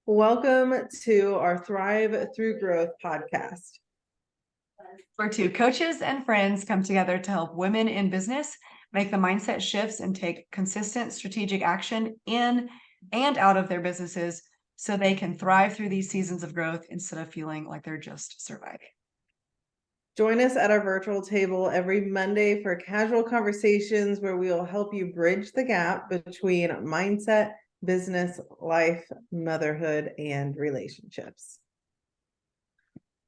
Welcome to our Thrive Through Growth podcast. Where two coaches and friends come together to help women in business make the mindset shifts and take consistent strategic action in and out of their businesses so they can thrive through these seasons of growth instead of feeling like they're just surviving. Join us at our virtual table every Monday for casual conversations where we will help you bridge the gap between mindset, business, life, motherhood, and relationships.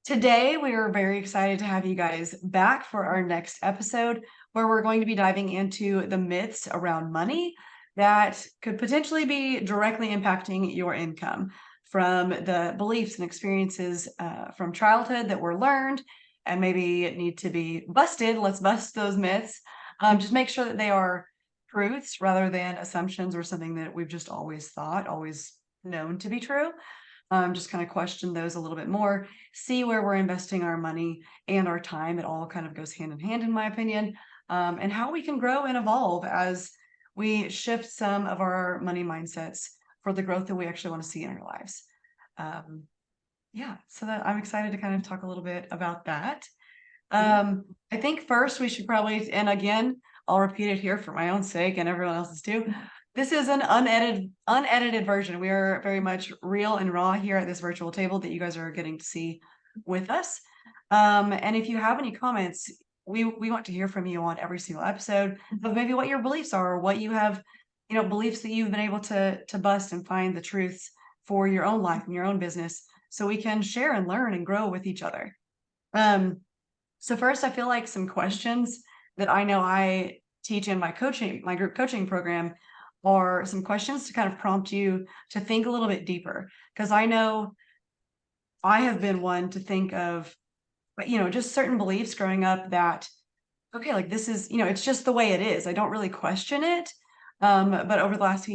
Today, we are very excited to have you guys back for our next episode, where we're going to be diving into the myths around money that could potentially be directly impacting your income, from the beliefs and experiences from childhood that were learned and maybe need to be busted. Let's bust those myths. Just make sure that they are truths rather than assumptions or something that we've just always thought, always known to be true. Just kind of question those a little bit more, see where we're investing our money and our time. It all kind of goes hand in hand, in my opinion, and how we can grow and evolve as we shift some of our money mindsets for the growth that we actually want to see in our lives. So that I'm excited to kind of talk a little bit about that. I think first we should probably, and again, I'll repeat it here for my own sake and everyone else's too. This is an unedited version. We are very much real and raw here at this virtual table that you guys are getting to see with us. And if you have any comments, we want to hear from you on every single episode of maybe what your beliefs are, or what you have, beliefs that you've been able to bust and find the truths for your own life and your own business, so we can share and learn and grow with each other. So first, I feel like some questions that I know I teach in my group coaching program, are some questions to kind of prompt you to think a little bit deeper. Because I know I have been one to think of, just certain beliefs growing up that, okay, like this is, it's just the way it is. I don't really question it. But over the last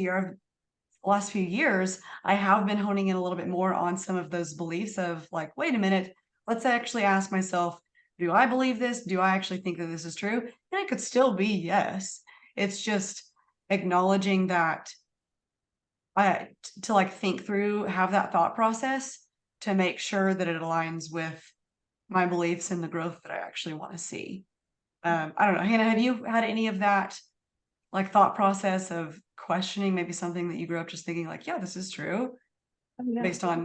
few years, I have been honing in a little bit more on some of those beliefs of like, wait a minute, let's actually ask myself, do I believe this? Do I actually think that this is true? And it could still be yes. It's just acknowledging that to like think through, have that thought process to make sure that it aligns with my beliefs and the growth that I actually want to see. I don't know, Hannah, have you had any of that like thought process of questioning maybe something that you grew up just thinking like, yeah, this is true, based on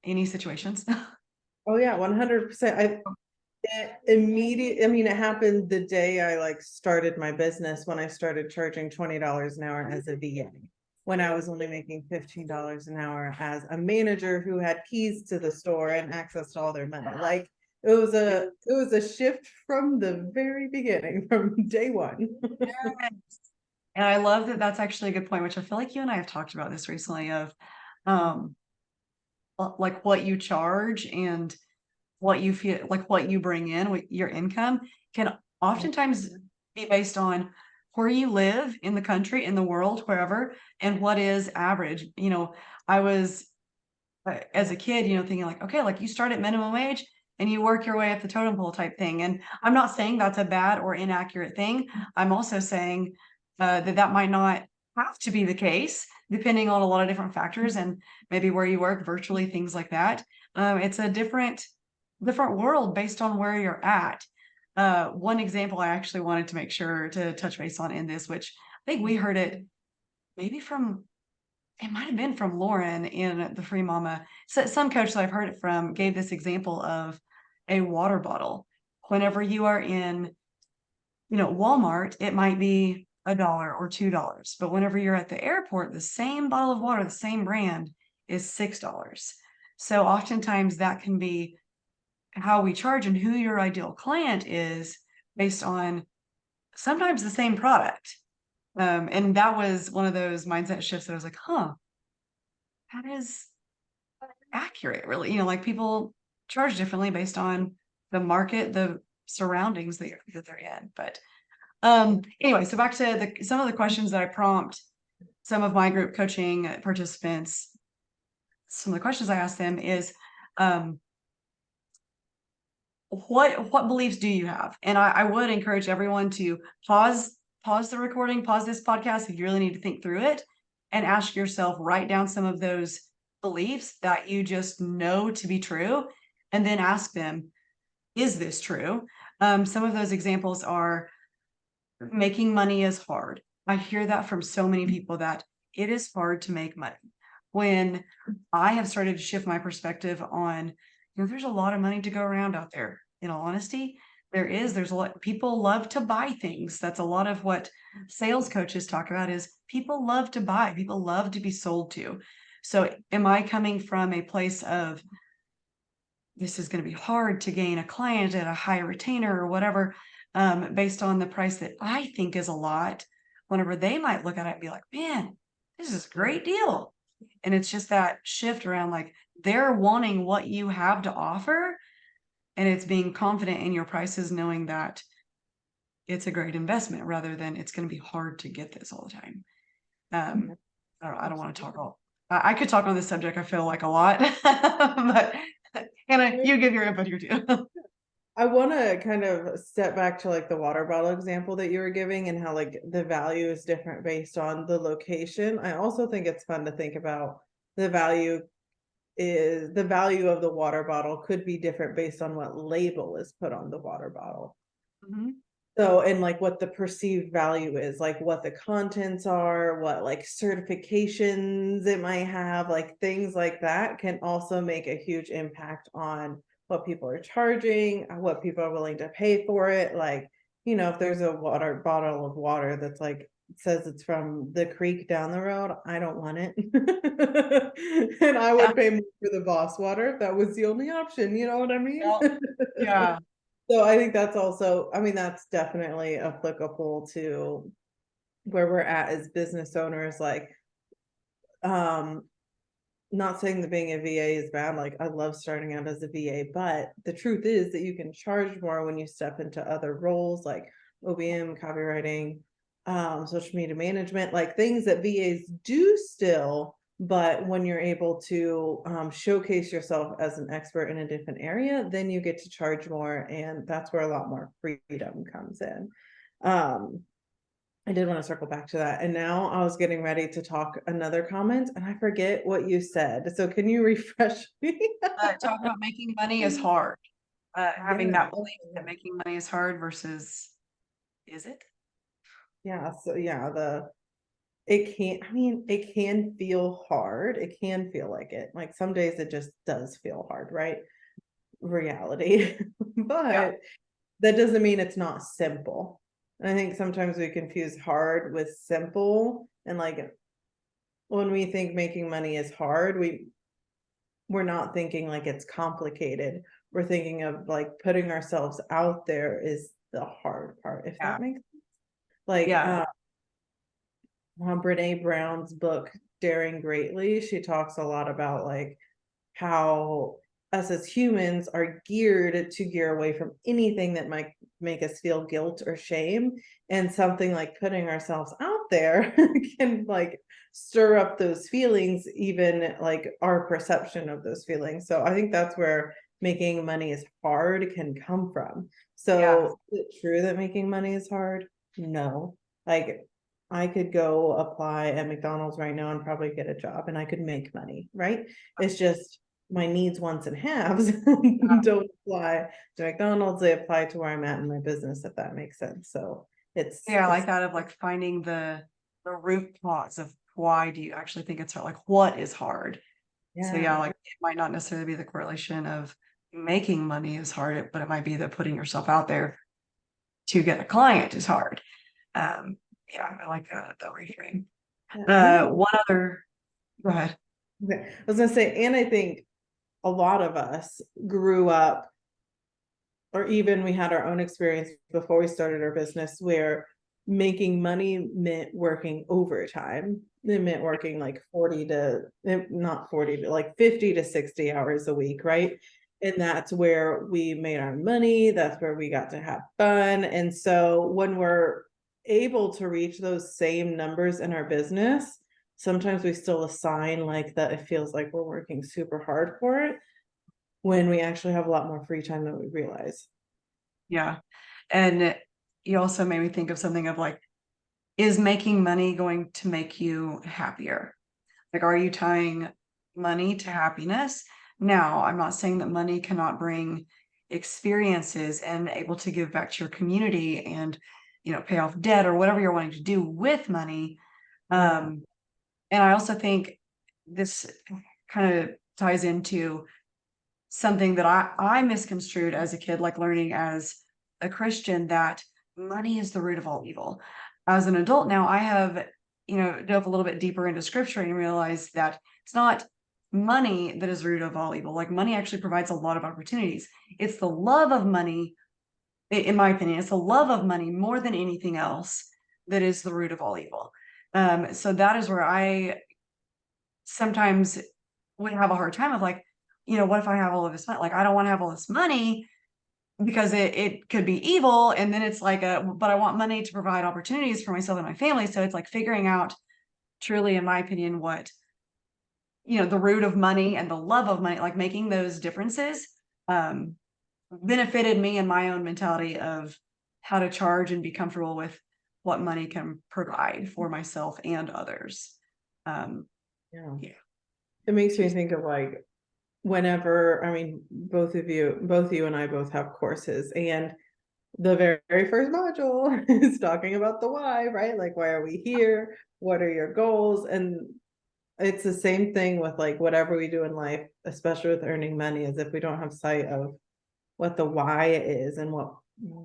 any situations? Oh yeah, 100%. It happened the day I started my business, when I started charging $20 an hour as a VA, when I was only making $15 an hour as a manager who had keys to the store and access to all their money. Like it was a shift from the very beginning, from day one. And I love that that's actually a good point, which I feel like you and I have talked about this recently, of like what you charge and what you feel like, what you bring in with your income can oftentimes be based on where you live in the country, in the world, wherever, and what is average. I was as a kid, thinking like, okay, like you start at minimum wage and you work your way up the totem pole type thing. And I'm not saying that's a bad or inaccurate thing. I'm also saying that might not have to be the case, depending on a lot of different factors and maybe where you work virtually, things like that. It's a different world based on where you're at. One example I actually wanted to make sure to touch base on in this, which I think we heard it maybe from, it might have been from Lauren in the Free Mama. So some coach that I've heard it from gave this example of a water bottle. Whenever you are in, Walmart, it might be $1 or $2. But whenever you're at the airport, the same bottle of water, the same brand, is $6. So oftentimes that can be how we charge and who your ideal client is based on sometimes the same product. And that was one of those mindset shifts that I was like, that is accurate, really. Like people charge differently based on the market, the surroundings that they're in. But anyway, so back to some of the questions that I prompt some of my group coaching participants. Some of the questions I ask them is, what beliefs do you have? And I would encourage everyone to pause the recording, pause this podcast if you really need to think through it, and ask yourself, write down some of those beliefs that you just know to be true, and then ask them, is this true? Some of those examples are making money is hard. I hear that from so many people that it is hard to make money. When I have started to shift my perspective on, there's a lot of money to go around out there. In all honesty, there's a lot, people love to buy things. That's a lot of what sales coaches talk about is people love to buy, people love to be sold to. So am I coming from a place of this is going to be hard to gain a client at a high retainer or whatever, based on the price that I think is a lot, whenever they might look at it and be like, man, this is a great deal. And it's just that shift around like they're wanting what you have to offer. And it's being confident in your prices, knowing that it's a great investment rather than it's going to be hard to get this all the time. I don't want to talk all. I could talk on this subject. I feel like a lot, but Hannah, you give your input here too. I want to kind of step back to like the water bottle example that you were giving and how like the value is different based on the location. I also think it's fun to think about the value of the water bottle could be different based on what label is put on the water bottle. Mhm. So, and like what the perceived value is, like what the contents are, what like certifications it might have, like things like that can also make a huge impact on what people are charging, what people are willing to pay for it. Like, if there's a water bottle of water that's like says it's from the creek down the road, I don't want it. And I Yeah, would pay more for the Boss water if that was the only option, you know what I mean? yeah, yeah, So I think that's also, I mean, that's definitely applicable to where we're at as business owners. Like, um, not saying that being a VA is bad. Like, I love starting out as a VA, but the truth is that you can charge more when you step into other roles like OBM, copywriting, social media management, like things that VAs do still. But when you're able to showcase yourself as an expert in a different area, then you get to charge more. And that's where a lot more freedom comes in. Um, I did want to circle back to that. And now I was getting ready to talk another comment and I forget what you said. So can you refresh me? talk about making money is hard. Having Yeah. that belief that making money is hard versus, is it? Yeah. So yeah, it can feel hard. It can feel like it. Like some days it just does feel hard, right? Reality. Yeah, But that doesn't mean it's not simple. And I think sometimes we confuse hard with simple. And like when we think making money is hard, we're not thinking like it's complicated. We're thinking of like putting ourselves out there is the hard part, if yeah, that makes sense. Like yeah, Brene Brown's book Daring Greatly, she talks a lot about like how us as humans are geared to gear away from anything that might make us feel guilt or shame, and something like putting ourselves out there can like stir up those feelings, even like our perception of those feelings. So I think that's where making money is hard can come from. yeah, So is it true that making money is hard? No. Like I could go apply at McDonald's right now and probably get a job and I could make money, right? It's just my needs, wants, and haves don't apply to McDonald's. They apply to where I'm at in my business, if that makes sense. So yeah. I it's like that of like finding the root cause of why do you actually think it's hard? Like what is hard? So yeah, yeah, like it might not necessarily be the correlation of making money is hard, but it might be that putting yourself out there to get a client is hard. Um, yeah, I like that reframe. yeah. And One other, go ahead. I was gonna say, and I think a lot of us grew up, or even we had our own experience before we started our business where making money meant working overtime. It meant working like 40 to not 40 to like 50 to 60 hours a week, right? And that's where we made our money. That's where we got to have fun. And so when we're able to reach those same numbers in our business, sometimes we still assign like that it feels like we're working super hard for it when we actually have a lot more free time than we realize. Yeah. And you also made me think of something of like, is making money going to make you happier? Like, are you tying money to happiness. Now, I'm not saying that money cannot bring experiences and able to give back to your community and, pay off debt or whatever you're wanting to do with money. Yeah. And I also think this kind of ties into something that I misconstrued as a kid, like learning as a Christian that money is the root of all evil. As an adult now, I have, dove a little bit deeper into scripture and realized that it's not money that is the root of all evil. Like money actually provides a lot of opportunities. It's the love of money, in my opinion, it's the love of money more than anything else that is the root of all evil. So that is where I sometimes would have a hard time of like, what if I have all of this money? Like, I don't want to have all this money because it could be evil. And then it's like but I want money to provide opportunities for myself and my family. So it's like figuring out truly, in my opinion, what, the root of money and the love of money, like making those differences, um, benefited me and my own mentality of how to charge and be comfortable with what money can provide for myself and others. Yeah. Yeah. It makes me think of like whenever, I mean, both you and I both have courses, and the very first module is talking about the why, right? Like, why are we here? What are your goals? And it's the same thing with like whatever we do in life, especially with earning money, is if we don't have sight of what the why is and what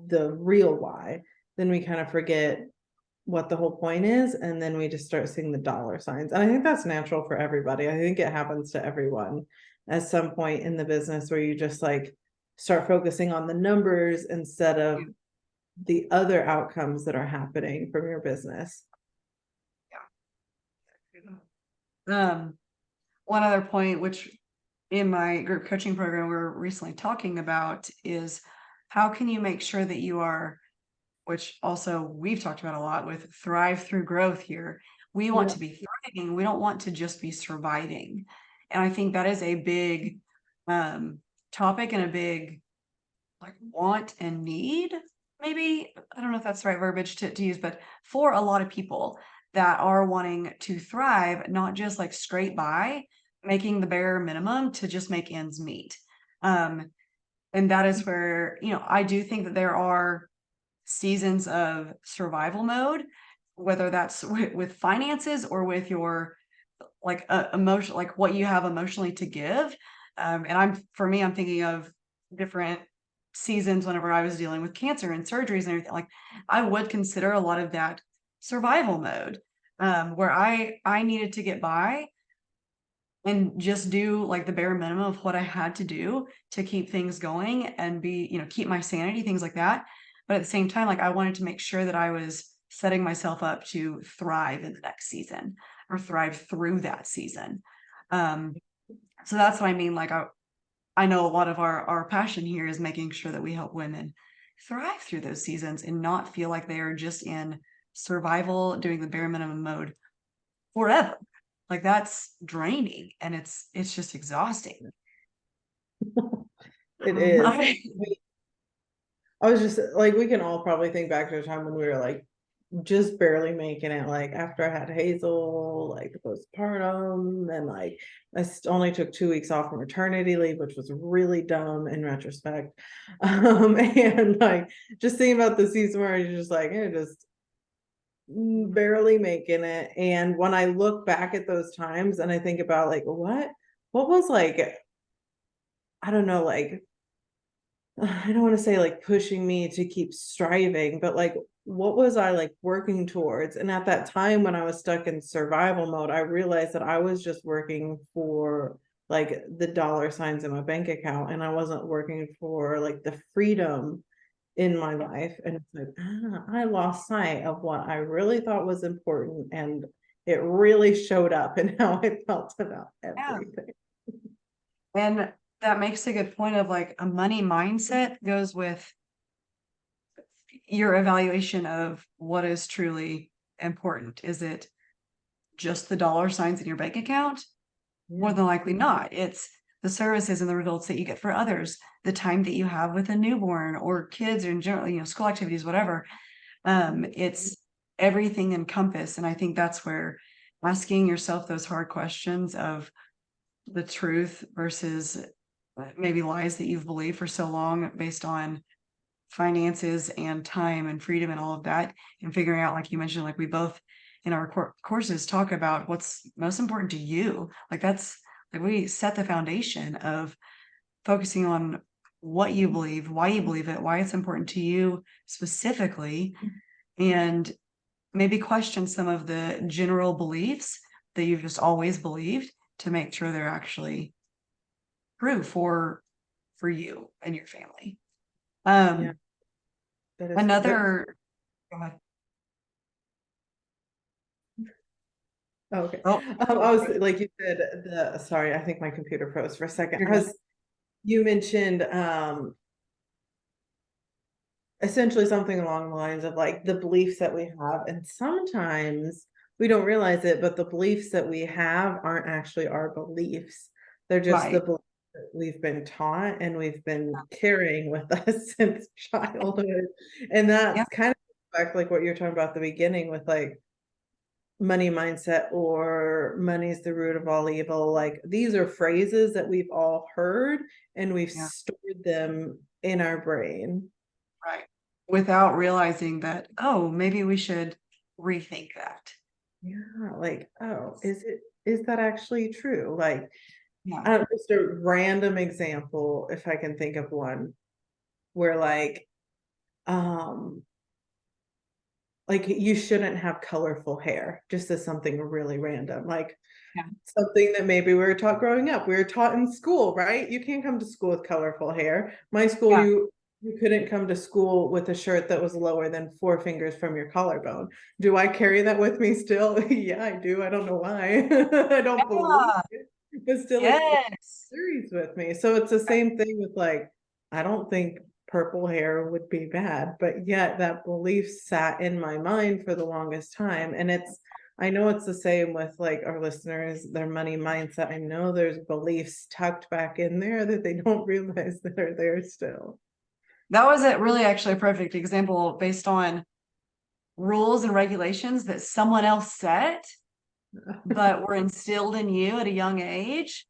the real why, then we kind of forget what the whole point is, and then we just start seeing the dollar signs. And I think that's natural for everybody. I think it happens to everyone at some point in the business where you just like start focusing on the numbers instead of the other outcomes that are happening from your business. Um, One other point, which in my group coaching program we're recently talking about, is how can you make sure that you are, which also we've talked about a lot with thrive through growth here. We want Yeah. to be thriving. We don't want to just be surviving. And I think that is a big topic and a big like want and need. Maybe I don't know if that's the right verbiage to use, but for a lot of people that are wanting to thrive, not just like scrape by, making the bare minimum to just make ends meet. And that is where, I do think that there are seasons of survival mode, whether that's with finances or with your like emotion, like what you have emotionally to give. And for me, I'm thinking of different seasons whenever I was dealing with cancer and surgeries and everything. Like I would consider a lot of that survival mode, where I needed to get by and just do like the bare minimum of what I had to do to keep things going and be, keep my sanity, things like that. But at the same time, like I wanted to make sure that I was setting myself up to thrive in the next season or thrive through that season. Um, so that's what I mean. Like I know a lot of our passion here is making sure that we help women thrive through those seasons and not feel like they are just in survival, doing the bare minimum mode forever. Like that's draining and it's just exhausting. It is. I- I was just like, we can all probably think back to a time when we were like just barely making it. Like after I had Hazel, like the postpartum, and like only took 2 weeks off from maternity leave, which was really dumb in retrospect. And like just thinking about the season where you're just like, just barely making it. And when I look back at those times and I think about like what was like, I don't know, like I don't want to say like pushing me to keep striving, but like what was I like working towards? And at that time when I was stuck in survival mode, I realized that I was just working for like the dollar signs in my bank account, and I wasn't working for like the freedom in my life. And it's like, I lost sight of what I really thought was important, and it really showed up in how I felt about yeah. everything. And that makes a good point of like a money mindset goes with your evaluation of what is truly important. Is it just the dollar signs in your bank account? More Yeah. than likely not. It's the services and the results that you get for others, the time that you have with a newborn or kids or in general, school activities, whatever. It's everything encompassed. And I think that's where asking yourself those hard questions of the truth versus maybe lies that you've believed for so long based on finances and time and freedom and all of that, and figuring out, like you mentioned, like we both in our courses talk about what's most important to you. Like that's like we set the foundation of focusing on what you believe, why you believe it, why it's important to you specifically, and maybe question some of the general beliefs that you've just always believed to make sure they're actually true for you and your family. Yeah, that is true. Another go ahead. Okay. Oh, I was like you said, sorry, I think my computer froze for a second. you're good. You mentioned essentially something along the lines of like the beliefs that we have, and sometimes we don't realize it, but the beliefs that we have aren't actually our beliefs. They're just the Right. beliefs that we've been taught and we've been carrying with us since childhood. And Yeah. that's kind of back like what you're talking about at the beginning with like money mindset or money's the root of all evil. Like these are phrases that we've all heard and we've Yeah. stored them in our brain. Right. Without realizing that, oh, maybe we should rethink that. Yeah, like, oh, is that actually true? Like, Yeah. I don't just a random example, if I can think of one, where um, like you shouldn't have colorful hair, just as something really random, like Yeah. something that maybe we were taught growing up. We were taught in school, right? You can't come to school with colorful hair. My school, Yeah. you couldn't come to school with a shirt that was lower than 4 fingers from your collarbone. Do I carry that with me still? Yeah, I do. I don't know why. I don't believe Yeah. it, but still it Yes. carries with me. So it's the same thing with like, I don't think purple hair would be bad, but yet that belief sat in my mind for the longest time. And I know it's the same with like our listeners, their money mindset. I know there's beliefs tucked back in there that they don't realize that are there still. That was a really actually a perfect example based on rules and regulations that someone else set, but were instilled in you at a young age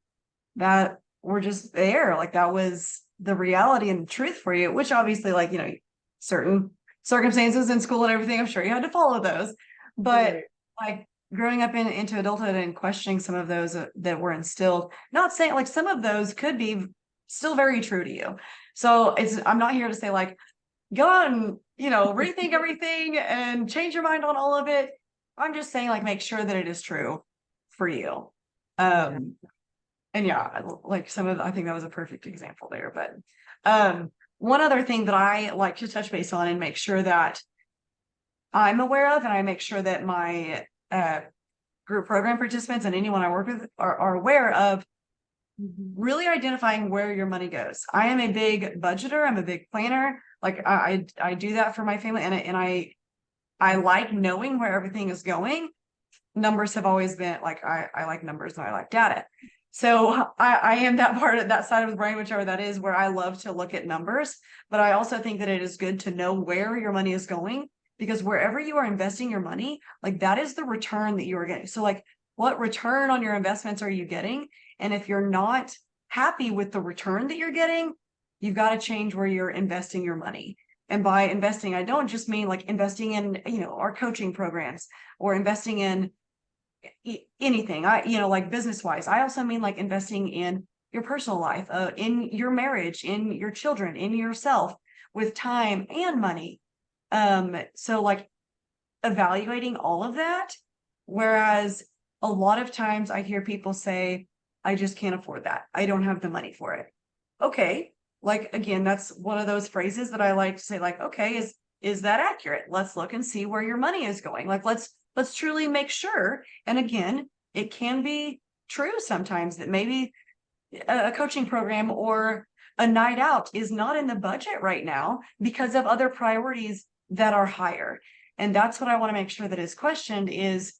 that were just there. Like that was the reality and truth for you, which obviously, like, certain circumstances in school and everything, I'm sure you had to follow those. But Right. like growing up into adulthood and questioning some of those that were instilled, not saying like some of those could be still very true to you. So I'm not here to say like, go out and, rethink everything and change your mind on all of it. I'm just saying like, make sure that it is true for you. Yeah. Um, and yeah, like I think that was a perfect example there. But one other thing that I like to touch base on and make sure that I'm aware of, and I make sure that my group program participants and anyone I work with are aware of, Mhm. really identifying where your money goes. I am a big budgeter. I'm a big planner. Like I do that for my family, and I like knowing where everything is going. Numbers have always been like I like numbers and I like data. So I am that part of that side of the brain, whichever that is, where I love to look at numbers. But I also think that it is good to know where your money is going, because wherever you are investing your money, like that is the return that you are getting. So like what return on your investments are you getting? And if you're not happy with the return that you're getting, you've got to change where you're investing your money. And by investing, I don't just mean like investing in, our coaching programs or investing in anything. Like business wise. I also mean like investing in your personal life, in your marriage, in your children, in yourself, with time and money. So like evaluating all of that. Whereas a lot of times I hear people say, I just can't afford that. I don't have the money for it. Okay. Like again, that's one of those phrases that I like to say, like, okay, is that accurate? Let's look and see where your money is going. Like let's truly make sure. And again, it can be true sometimes that maybe a coaching program or a night out is not in the budget right now because of other priorities that are higher. And that's what I want to make sure that is questioned is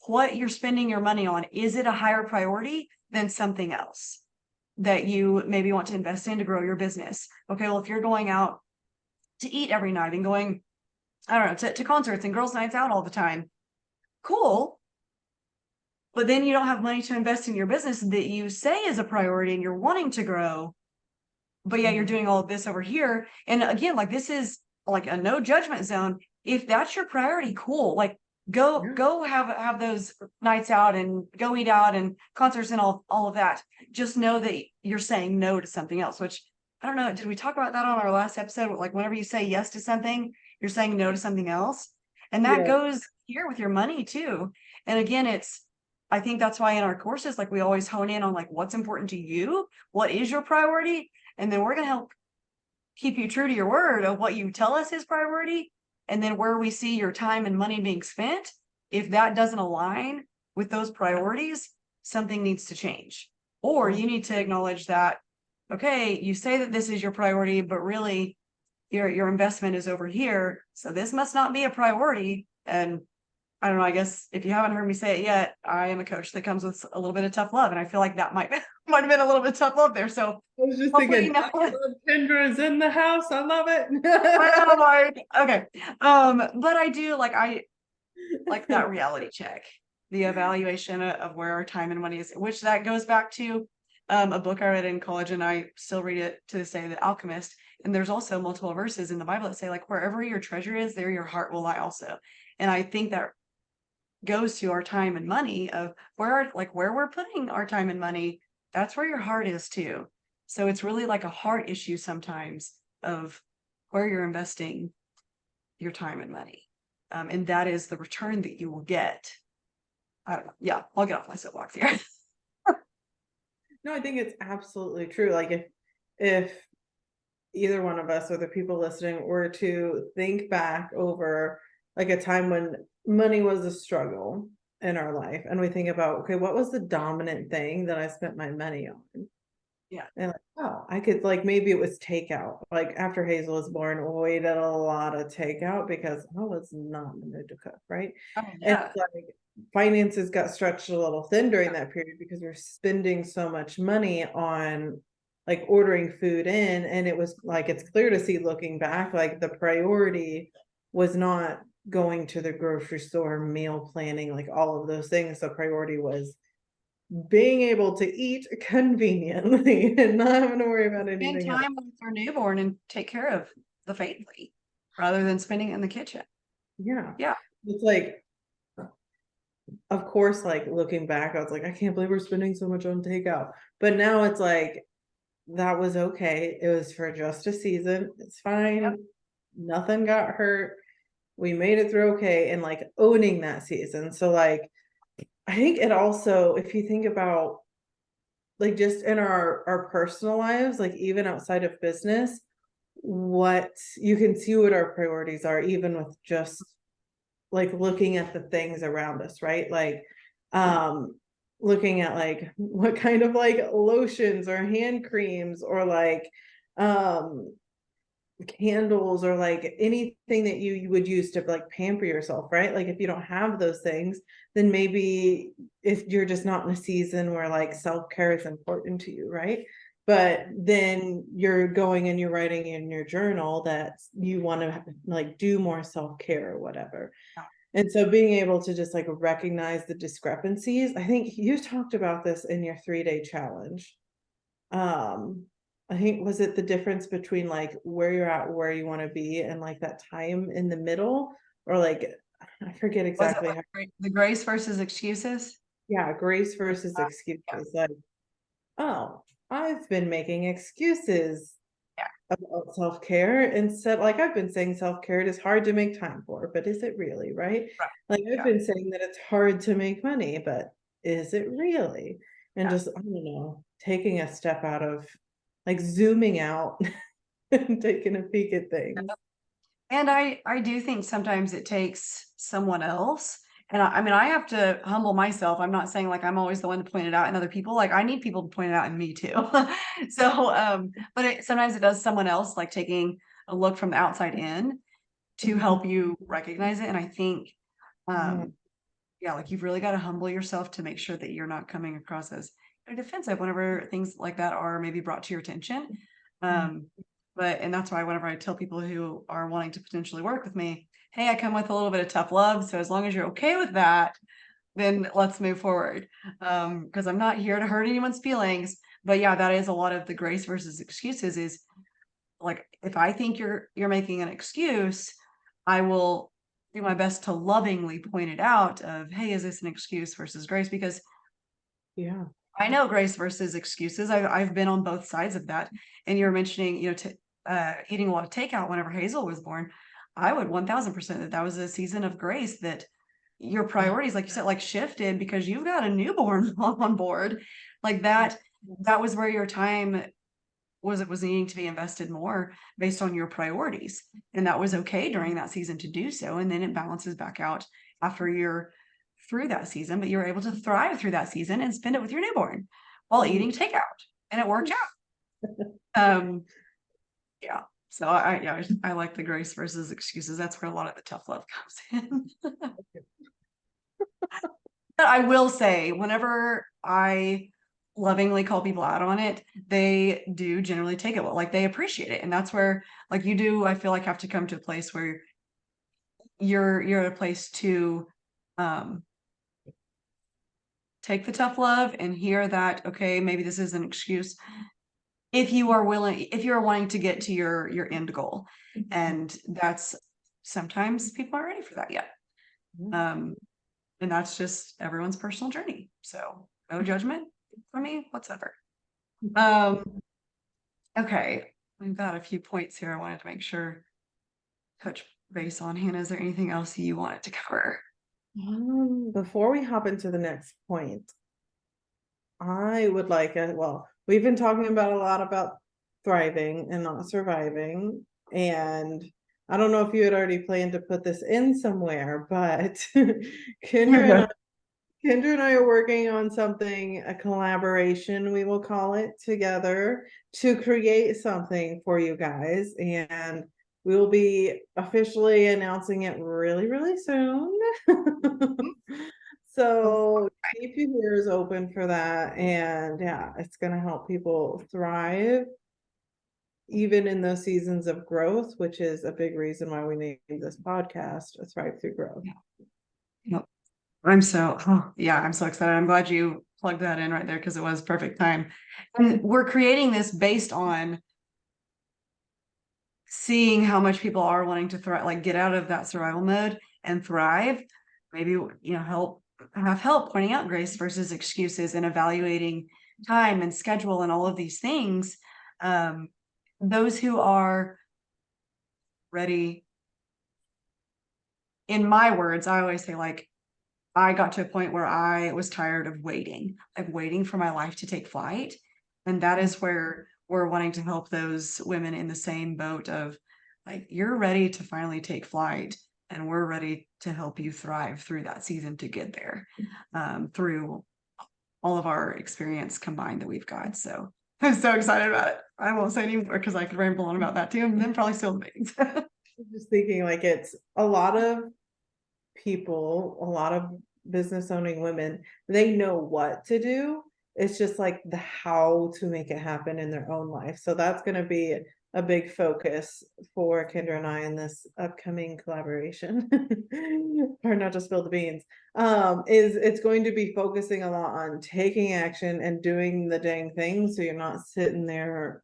what you're spending your money on. Is it a higher priority than something else that you maybe want to invest in to grow your business? Okay, well, if you're going out to eat every night and going, I don't know, to concerts and girls' nights out all the time, cool. but then you don't have money to invest in your business that you say is a priority and you're wanting to grow, but yeah, you're doing all of this over here. And again, like this is like a no judgment zone. If that's your priority, cool. Like Yeah. go have those nights out and go eat out and concerts and all of that. Just know that you're saying no to something else, which I don't know. Did we talk about that on our last episode? Like whenever you say yes to something, you're saying no to something else. And that Yeah. goes here with your money too. And again, I think that's why in our courses, like we always hone in on like what's important to you, what is your priority, and then we're going to help keep you true to your word of what you tell us is priority. And then where we see your time and money being spent, if that doesn't align with those priorities, something needs to change. Or you need to acknowledge that, okay, you say that this is your priority, but really your investment is over here. So this must not be a priority. And I don't know, I guess if you haven't heard me say it yet, I am a coach that comes with a little bit of tough love. And I feel like that might have been a little bit tough love there. So I was just hopefully, thinking, Kendra is in the house. I love it. I'm like, okay. But I do I like that reality check, the evaluation of where our time and money is, which that goes back to a book I read in college, and I still read it to this day, The Alchemist. And there's also multiple verses in the Bible that say, like, wherever your treasure is, there your heart will lie also. And I think that goes to our time and money of where we're putting our time and money, that's where your heart is too. So it's really like a heart issue sometimes of where you're investing your time and money. And that is the return that you will get. I don't know. Yeah, I'll get off my soapbox here. No, I think it's absolutely true. Like if either one of us or the people listening were to think back over like a time when money was a struggle in our life, and we think about, okay, what was the dominant thing that I spent my money on? Yeah. And like, oh, I could like maybe it was takeout. Like after Hazel was born, we did a lot of takeout because I was not in the mood to cook, right? Oh, And yeah. it's like finances got stretched a little thin during that period because we're spending so much money on like ordering food in. And it was like it's clear to see looking back, like the priority was not going to the grocery store, meal planning, like all of those things. The priority was being able to eat conveniently and not having to worry about Spend anything else. time with our newborn and take care of the family rather than spending it in the kitchen. Yeah. Yeah. It's like, of course, like looking back, I was like, I can't believe we're spending so much on takeout. But now it's like, that was okay. It was for just a season. It's fine. Nothing got hurt. We made it through okay. And like owning that season. So like, I think it also, if you think about like just in our personal lives, like even outside of business, what you can see what our priorities are, even with just like looking at the things around us, right? Like looking at like what kind of like lotions or hand creams or like um candles or like anything that you would use to like pamper yourself, right? Like if you don't have those things, then maybe if you're just not in a season where like self-care is important to you, right? But then you're going and you're writing in your journal that you want to like do more self-care or whatever. And so being able to just like recognize the discrepancies, I think you talked about this in your 3-day challenge. um I think, was it the difference between like where you're at, where you want to be, and like that time in the middle, or like I forget Was it exactly how. like the grace versus excuses? Yeah, grace versus Yeah. excuses. Like, oh, I've been making excuses Yeah. about self-care instead. Like I've been saying self-care it is hard to make time for, but is it really, right? Right. Like I've Yeah. been saying that it's hard to make money, but is it really? And Yeah. just, I don't know, taking a step out of like zooming out and taking a peek at things. And I do think sometimes it takes someone else. And I mean, I have to humble myself. I'm not saying like I'm always the one to point it out in other people. Like I need people to point it out in me too. So, but sometimes it does someone else like taking a look from the outside in to help you recognize it. And I think, Yeah. yeah, like you've really got to humble yourself to make sure that you're not coming across as defensive whenever things like that are maybe brought to your attention. Um, and that's why whenever I tell people who are wanting to potentially work with me, hey, I come with a little bit of tough love. So as long as you're okay with that, then let's move forward. Because I'm not here to hurt anyone's feelings. But yeah, that is a lot of the grace versus excuses is like if I think you're making an excuse, I will do my best to lovingly point it out of, hey, is this an excuse versus grace? Because Yeah. I know grace versus excuses. I've been on both sides of that. And you're mentioning, eating a lot of takeout whenever Hazel was born. I would 1000% that was a season of grace that your priorities, like you said, like shifted because you've got a newborn on board. Like that was where your time was needing to be invested more based on your priorities. And that was okay during that season to do so. And then it balances back out after you're through that season, but you're able to thrive through that season and spend it with your newborn while eating takeout. And it worked out. Yeah. So I like the grace versus excuses. That's where a lot of the tough love comes in. But I will say, whenever I lovingly call people out on it, they do generally take it well, like they appreciate it. And that's where, like you do, I feel like have to come to a place where you're at a place to um take the tough love and hear that, okay, maybe this is an excuse. If you are willing, if you're wanting to get to your end goal. And that's sometimes people aren't ready for that yet. Um, and that's just everyone's personal journey. So no judgment for me whatsoever. Um, okay, we've got a few points here I wanted to make sure touch base on. Hanah, is there anything else you wanted to cover? Before we hop into the next point, I would like well, we've been talking about a lot about thriving and not surviving. And I don't know if you had already planned to put this in somewhere, but Kendra and I are working on something, a collaboration, we will call it, together to create something for you guys. And we will be officially announcing it really, really soon. So keep your ears open for that. And yeah, it's going to help people thrive even in those seasons of growth, which is a big reason why we named this podcast Thrive Through Growth. Yep. I'm so excited. I'm glad you plugged that in right there because it was perfect time. And we're creating this based on seeing how much people are wanting to thrive, like get out of that survival mode and thrive. Maybe, have help pointing out grace versus excuses and evaluating time and schedule and all of these things. Those who are ready, in my words, I always say, like, I got to a point where I was tired of waiting, like waiting for my life to take flight. And that is where we're wanting to help those women in the same boat of like, you're ready to finally take flight and we're ready to help you thrive through that season to get there, through all of our experience combined that we've got. So I'm so excited about it. I won't say anymore because I could ramble on about that too, and then probably still meetings. Just thinking like it's a lot of people, a lot of business owning women, they know what to do. It's just like the how to make it happen in their own life. So that's going to be a big focus for Kendra and I in this upcoming collaboration. Or not just spill the beans. Is it's going to be focusing a lot on taking action and doing the dang thing. So you're not sitting there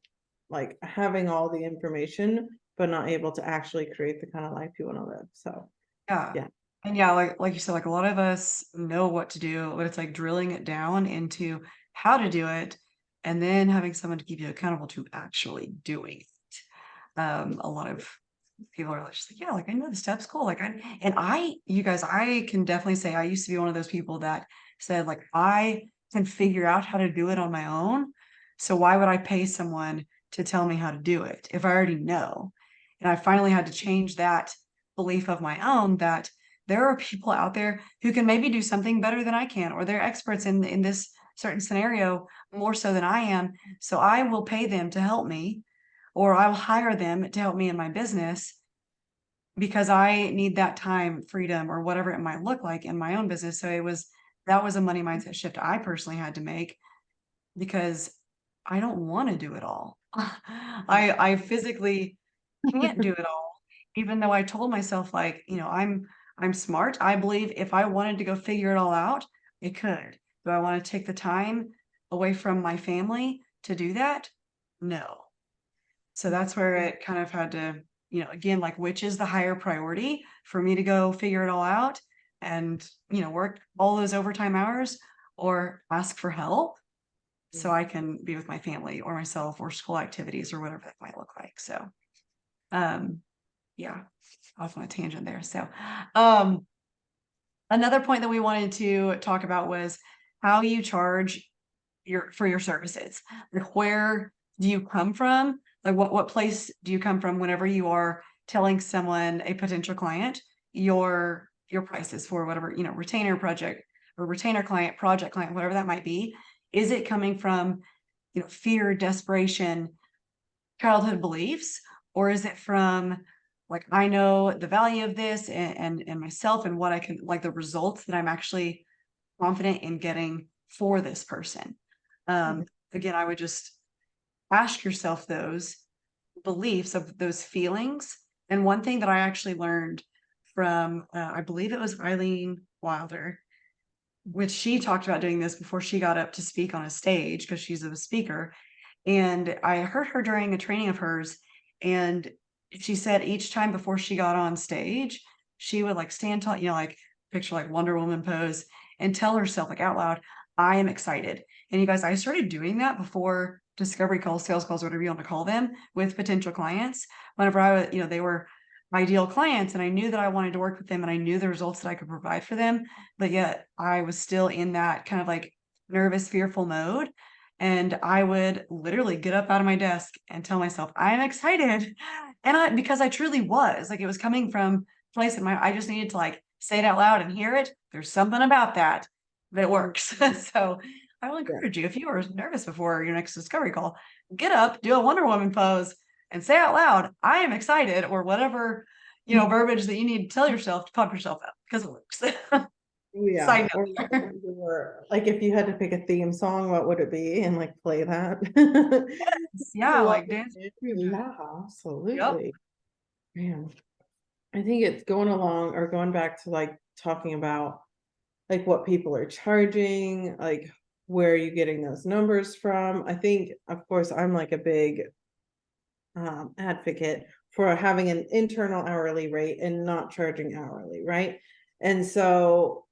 like having all the information, but not able to actually create the kind of life you want to live. So Yeah. yeah. And yeah, like you said, like a lot of us know what to do, but it's like drilling it down into how to do it and then having someone to keep you accountable to actually doing it. A lot of people are just like, yeah, like I know the steps, cool. You guys, I can definitely say I used to be one of those people that said, like, I can figure out how to do it on my own. So why would I pay someone to tell me how to do it if I already know? And I finally had to change that belief of my own that there are people out there who can maybe do something better than I can, or they're experts in this certain scenario more so than I am. So I will pay them to help me, or I'll hire them to help me in my business because I need that time, freedom, or whatever it might look like in my own business. So that was a money mindset shift I personally had to make because I don't want to do it all. I physically can't do it all, even though I told myself, like, I'm smart. I believe if I wanted to go figure it all out, it could. Do I want to take the time away from my family to do that? No. So that's where it kind of had to, again, like, which is the higher priority for me to go figure it all out and, work all those overtime hours or ask for help so I can be with my family or myself or school activities or whatever that might look like. So, um, yeah, off on a tangent there. So, another point that we wanted to talk about was how you charge for your services. Like, where do you come from? Like, what place do you come from whenever you are telling someone, a potential client, your prices for whatever, retainer project or retainer client, project client, whatever that might be? Is it coming from, fear, desperation, childhood beliefs, or is it from, like, I know the value of this and myself and what I can, like, the results that I'm actually confident in getting for this person? Again, I would just ask yourself those beliefs of those feelings. And one thing that I actually learned from, I believe it was Eileen Wilder, which she talked about doing this before she got up to speak on a stage because she's a speaker. And I heard her during a training of hers, and she said each time before she got on stage, she would like stand tall, like picture like Wonder Woman pose and tell herself like out loud, I am excited. And you guys, I started doing that before discovery calls, sales calls, whatever you want to call them, with potential clients. Whenever I was, they were ideal clients and I knew that I wanted to work with them and I knew the results that I could provide for them, but yet I was still in that kind of like nervous, fearful mode. And I would literally get up out of my desk and tell myself, I'm excited. And because I truly was, like, it was coming from a place in I just needed to like say it out loud and hear it. There's something about that works. So I will encourage you, if you were nervous before your next discovery call, get up, do a Wonder Woman pose and say out loud, I am excited, or whatever, verbiage that you need to tell yourself to pump yourself up, because it works. Yeah, Side or note. like if you had to pick a theme song, what would it be? And like play that. Yeah, Love like dance. it. Yeah, Yep. absolutely. Man, I think it's going along or going back to like talking about like what people are charging, like where are you getting those numbers from? I think, of course, I'm like a big advocate for having an internal hourly rate and not charging hourly, right? And so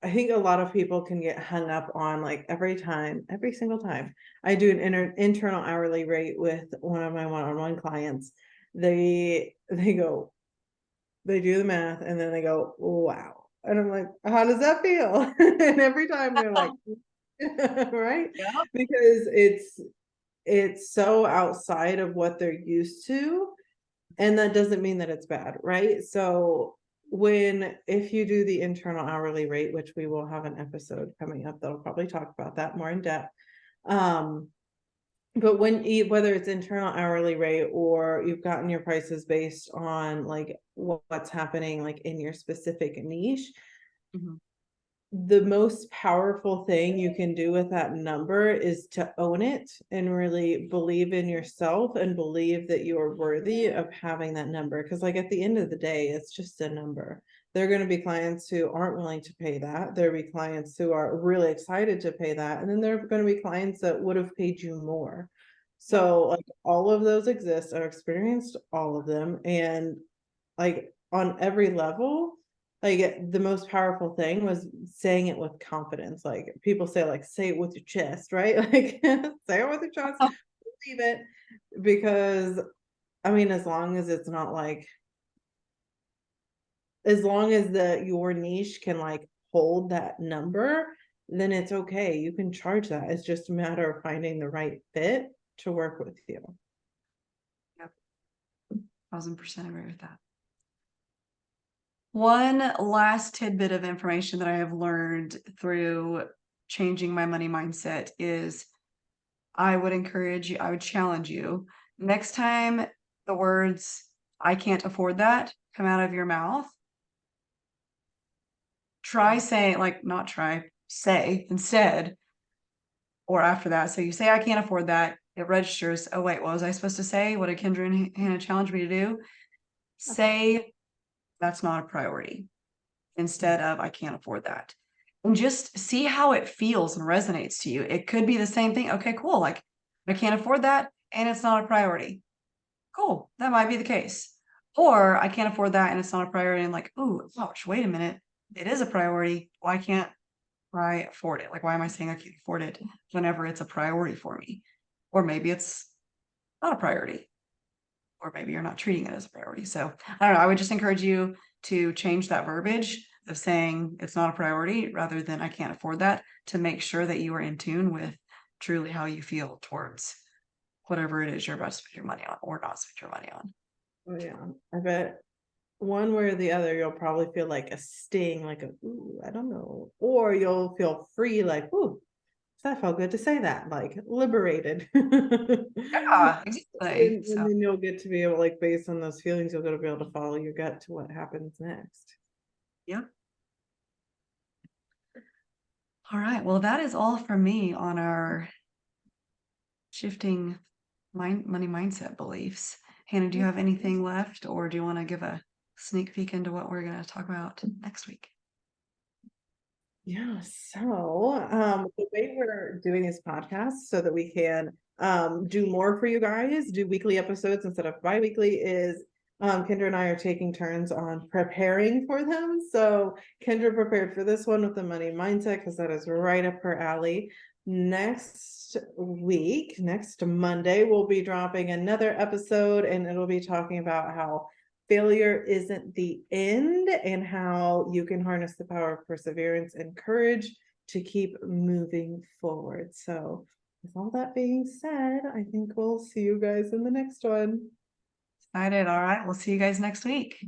I think a lot of people can get hung up on like every single time I do an internal hourly rate with one of my one-on-one clients, they go, they do the math and then they go, wow. And I'm like, how does that feel? And every time they're like, right? Yep. Because it's so outside of what they're used to. And that doesn't mean that it's bad, right? So if you do the internal hourly rate, which we will have an episode coming up that'll probably talk about that more in depth. But whether it's internal hourly rate or you've gotten your prices based on like what's happening like in your specific niche, Mhm. the most powerful thing you can do with that number is to own it and really believe in yourself and believe that you are worthy of having that number. Because like at the end of the day, it's just a number. There are going to be clients who aren't willing to pay that. There will be clients who are really excited to pay that. And then there are going to be clients that would have paid you more. So like all of those exist. I've experienced all of them. And like on every level, like the most powerful thing was saying it with confidence. Like people say, like, say it with your chest, right? Like say it with your chest, believe it. Because I mean, as long as it's not like, as long as your niche can like hold that number, then it's okay. You can charge that. It's just a matter of finding the right fit to work with you. Yep. 1000% agree with that. One last tidbit of information that I have learned through changing my money mindset is I would challenge you, next time the words, I can't afford that, come out of your mouth, say instead, or after that. So you say, I can't afford that. It registers. Oh, wait, what was I supposed to say? What did Kendra and Hanah challenge me to do? Say, that's not a priority. instead of I can't afford that. And just see how it feels and resonates to you. It could be the same thing. Okay, cool. Like I can't afford that and it's not a priority. Cool. That might be the case. Or I can't afford that and it's not a priority. And like, ooh, gosh, wait a minute. It is a priority. Why can't I afford it? Like, why am I saying I can't afford it whenever it's a priority for me? Or maybe it's not a priority. Or maybe you're not treating it as a priority. So I don't know. I would just encourage you to change that verbiage of saying it's not a priority rather than I can't afford that, to make sure that you are in tune with truly how you feel towards whatever it is you're about to spend your money on or not spend your money on. Oh yeah, I bet one way or the other, you'll probably feel like a sting, like a, ooh, I don't know. Or you'll feel free, like, ooh, that felt good to say that, like liberated. Yeah, exactly. And So then you'll get to be able, like, based on those feelings, you'll be able to follow your gut to what happens next. yeah. All right. Well, that is all from me on our shifting money mindset beliefs. Hannah, do you have anything left, or do you want to give a sneak peek into what we're going to talk about next week? Yeah, so the way we're doing this podcast so that we can do more for you guys, do weekly episodes instead of bi-weekly, is Kendra and I are taking turns on preparing for them. So Kendra prepared for this one with the money mindset because that is right up her alley. Next week, next Monday, we'll be dropping another episode, and it'll be talking about how failure isn't the end and how you can harness the power of perseverance and courage to keep moving forward. So with all that being said, I think we'll see you guys in the next one. Excited. All right. We'll see you guys next week.